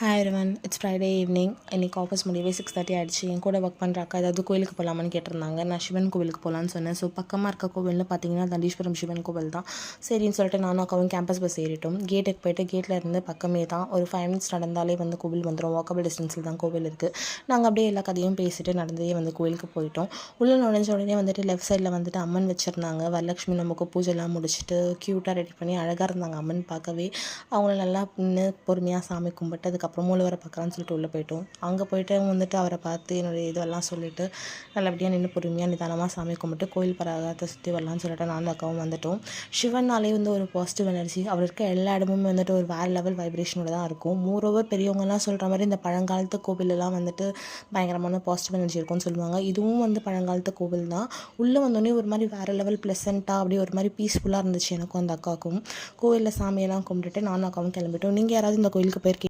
Hi everyone, it's Friday evening. இன்றைக்கி office முடியவே 6:30 ஆகிடுச்சு. என் கூட ஒர்க் பண்ணுற அக்கா ஏதாவது கோயிலுக்கு போகலாமான்னு கேட்டிருந்தாங்க. நான் சிவன் கோவிலுக்கு போகலான்னு சொன்னேன். ஸோ பக்கமாக இருக்க கோவில்னு பார்த்தீங்கன்னா தண்டீஸ்வரம் சிவன் கோவில் தான். சரின்னு சொல்லிட்டு நானும் அக்காவும் கேம்பஸ் பஸ் ஏறிட்டோம். கேட்டுக்கு போய்ட்டு கேட்டில் இருந்து பக்கமே தான், ஒரு 5 மினிட்ஸ் நடந்தாலே வந்து கோவில் வந்துடும். வாக்கபிள் டிஸ்டன்ஸில் தான் கோவில் இருக்குது. நாங்கள் அப்படியே எல்லா கதையும் பேசிட்டு நடந்தே வந்து கோவிலுக்கு போயிட்டோம். உள்ளே நுழைஞ்ச உடனே வந்துட்டு லெஃப்ட் சைடில் வந்துட்டு அம்மன் வச்சுருந்தாங்க. வரலட்சுமி நமக்கு பூஜைலாம் முடிச்சுட்டு க்யூட்டாக ரெடி பண்ணி அழகாக இருந்தாங்க அம்மன் பார்க்கவே. அவங்கள நல்லா நின்று பொறுமையாக சாமி கும்பிட்டு அதுக்கப்புறம் மூலவரை பார்க்கலான்னு சொல்லிட்டு உள்ளே போயிட்டோம். அங்கே போய்ட்டு வந்துட்டு அவரை பார்த்து என்னுடைய இதெல்லாம் சொல்லிவிட்டு நல்லபடியாக நின்று பொறுமையாக நிதானமாக சாமி கும்பிட்டு கோயில் பராகத்தை சுற்றி வரலான்னு சொல்லிட்டு நானும் அக்காவும் வந்துட்டோம். சிவன்னாலே வந்து ஒரு பாசிட்டிவ் எனர்ஜி, அவர் இருக்க எல்லா இடமுமே வந்துட்டு ஒரு வேறு லெவல் வைப்ரேஷனோட தான் இருக்கும். மோரோவர் பெரியவங்கலாம் சொல்கிற மாதிரி இந்த பழங்காலத்து கோவிலெல்லாம் வந்துட்டு பயங்கரமான பாசிட்டிவ் எனர்ஜி இருக்கும்னு சொல்லுவாங்க. இதுவும் வந்து பழங்காலத்து கோவில் தான். உள்ளே வந்தோடனே ஒரு மாதிரி வேறு லெவல் ப்ளசண்ட்டாக அப்படியே ஒரு மாதிரி பீஸ்ஃபுல்லாக இருந்துச்சு எனக்கும் அந்த அக்காவுக்கும். கோவிலில் சாமியெல்லாம் கும்பிட்டுட்டு நானும் அக்காவும் கிளம்பிட்டோம். நீங்கள் யாராவது இந்த கோயிலுக்கு போயிருக்கீங்க?